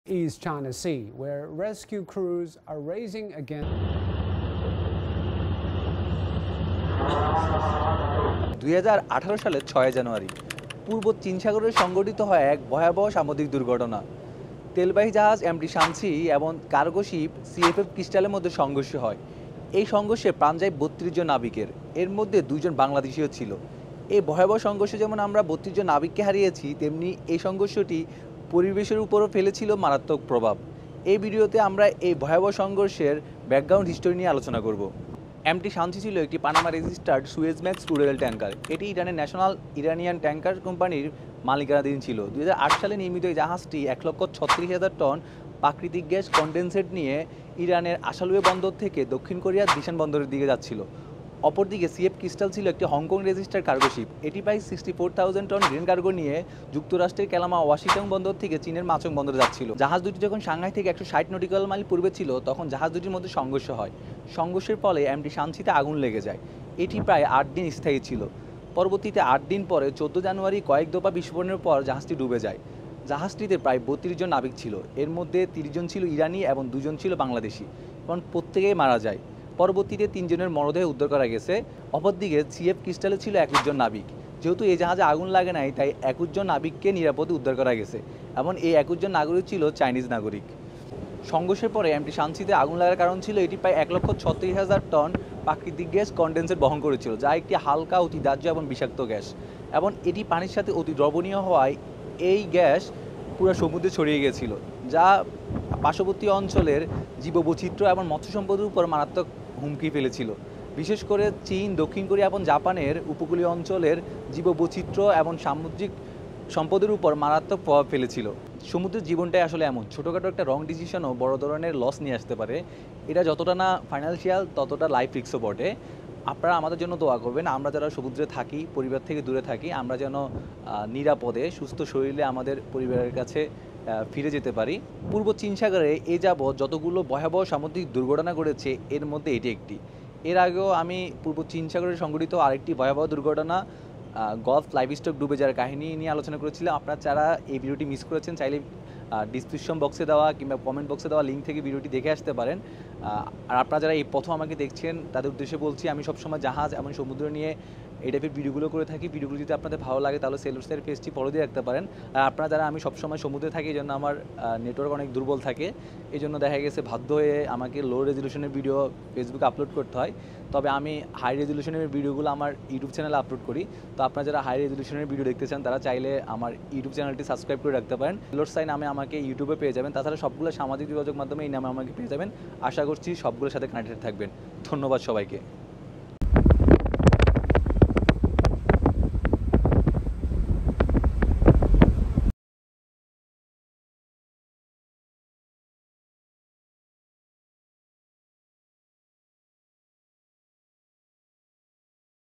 East China Sea, where rescue crews are racing again. 2018 সালের 6 জানুয়ারি পূর্ব চীন সাগরে সংঘটিত হয় এক ভয়াবহ সামুদ্রিক দুর্ঘটনা। তেলবাহী জাহাজ এমটি শানসি এবং কার্গো শিপ সিএফএফ ক্রিস্টালের মধ্যে সংঘর্ষ হয়। এই সংঘর্ষে প্রাণ যায় 32 জন নাবিকের, এর মধ্যে 2 জন বাংলাদেশিও ছিল। এই ভয়াবহ সংঘর্ষে যেমন আমরা 32 জন নাবিককে হারিয়েছি, তেমনি এই সংঘর্ষটি পরিবেশের উপরও ফেলেছিল মারাত্মক প্রভাব। এই ভিডিওতে আমরা এই ভয়াবহ সংঘর্ষের ব্যাকগ্রাউন্ড হিস্টোরি নিয়ে আলোচনা করব। এমটি শানসি ছিল একটি Panama registered Suezmax crude oil tanker. এটি ইরানের ন্যাশনাল ইরানিয়ান ট্যাঙ্কার কোম্পানির মালিকানাধীন ছিল। 2008 সালে নির্মিত এই জাহাজটি 1,36,000 টন প্রাকৃতিক গ্যাস কনডেনসেট নিয়ে ইরানের আশালুয়ে বন্দর থেকে দক্ষিণ কোরিয়ার দিশান বন্দরের দিকে যাচ্ছিল। অপরদিকে সিএফ ক্রিস্টাল ছিল একটি হংকং রেজিস্টার্ড কার্গো শিপ। এটি প্রায় 64,000 টন গ্রিন কার্গো নিয়ে যুক্তরাষ্ট্রের কেলামা ওয়াশিংটন বন্দর থেকে চীনের মাচং বন্দরে যাচ্ছিল। জাহাজ দুটি যখন সাংহাই থেকে 160 নটিক্যাল মাইল পূর্বে ছিল, তখন জাহাজ দুটির মধ্যে সংঘর্ষ হয়। সংঘর্ষের ফলে এমটি শানসিতে আগুন লেগে যায়। এটি প্রায় 8 দিন স্থায়ী ছিল। পরবর্তীতে 8 দিন পরে 14 জানুয়ারি কয়েক দফা বিস্ফোরণের পর জাহাজটি ডুবে যায়। জাহাজটিতে প্রায় 32 জন নাবিক ছিল, এর মধ্যে 30 জন ছিল ইরানি এবং 2 জন ছিল বাংলাদেশি, এবং প্রত্যেকেই মারা যায়। পরবর্তীতে 3 জনের মরদেহ উদ্ধার করা গেছে। অপরদিকে সিএফ ক্রিস্টালে ছিল 21 জন নাবিক। যেহেতু এই জাহাজে আগুন লাগে নাই, তাই 21 জন নাবিককে নিরাপদে উদ্ধার করা গেছে, এবং এই 21 জন নাগরিক ছিল চাইনিজ নাগরিক। সংঘর্ষের পরে এমটি শানসিতে আগুন লাগার কারণ ছিল এটি প্রায় 1,36,000 টন প্রাকৃতিক গ্যাস কনডেন্সেট বহন করেছিল, যা একটি হালকা, অতি দাহ্য এবং বিষাক্ত গ্যাস, এবং এটি পানির সাথে অতি দ্রবণীয় হওয়ায় এই গ্যাস পুরো সমুদ্রে ছড়িয়ে গিয়েছিল, যা পার্শ্ববর্তী অঞ্চলের জীববৈচিত্র্য এবং মৎস্য সম্পদের উপর মারাত্মক হুমকি ফেলেছিল। বিশেষ করে চীন, দক্ষিণ কোরিয়া এবং জাপানের উপকূলীয় অঞ্চলের জীববৈচিত্র্য এবং সামুদ্রিক সম্পদের উপর মারাত্মক প্রভাব ফেলেছিল। সমুদ্রের জীবনটাই আসলে এমন, ছোটোখাটো একটা রং ডিসিশনও বড় ধরনের লস নিয়ে আসতে পারে। এটা যতটা না ফাইন্যান্সিয়াল, ততটা লাইফ রিস্কও বটে। আপনারা আমাদের জন্য দোয়া করবেন। আমরা যারা সমুদ্রে থাকি, পরিবার থেকে দূরে থাকি, আমরা যেন নিরাপদে সুস্থ শরীরে আমাদের পরিবারের কাছে ফিরে যেতে পারি। পূর্ব চীন সাগরে এ যাবৎ যতগুলো ভয়াবহ সামুদ্রিক দুর্ঘটনা ঘটেছে, এর মধ্যে এটি একটি। এর আগেও আমি পূর্ব চীন সাগরে সংঘটিত আরেকটি ভয়াবহ দুর্ঘটনা, গলফ লাইভস্টক ডুবে যাওয়ার কাহিনী নিয়ে আলোচনা করেছিলাম। আপনারা যারা এই ভিডিওটি মিস করেছেন, চাইলে ডিসক্রিপশন বক্সে দেওয়া কিংবা কমেন্ট বক্সে দেওয়া লিঙ্ক থেকে ভিডিওটি দেখে আসতে পারেন। আর আপনারা যারা এই প্রথম আমাকে দেখছেন, তাদের উদ্দেশ্যে বলছি, আমি সবসময় জাহাজ এবং সমুদ্র নিয়ে এই টাইপের ভিডিওগুলো করে থাকি। ভিডিওগুলো যদি আপনাদের ভালো লাগে, তাহলে সেলুসের পেজটি ফলো দিয়ে রাখতে পারেন। আর আপনারা যারা, আমি সবসময় সমুদ্রে থাকি, এই জন্য আমার নেটওয়ার্ক অনেক দুর্বল থাকে, এই জন্য দেখা গেছে বাধ্য হয়ে আমাকে লো রেজলিউশনের ভিডিও ফেসবুকে আপলোড করতে হয়। তবে আমি হাই রেজলিউশনের ভিডিওগুলো আমার ইউটিউব চ্যানেলে আপলোড করি। তো আপনারা যারা হাই রেজলিউশনের ভিডিও দেখতে চান, তারা চাইলে আমার ইউটিউব চ্যানেলটি সাবস্ক্রাইব করে রাখতে পারেন। লোড সাই নামে আমাকে ইউটিউবে পেয়ে যাবেন। তাছাড়া সবগুলো সামাজিক যোগাযোগ মাধ্যমে এই নামে আমাকে পেয়ে যাবেন। আশা করছি সবগুলোর সাথে কানেক্টেড থাকবেন। ধন্যবাদ সবাইকে।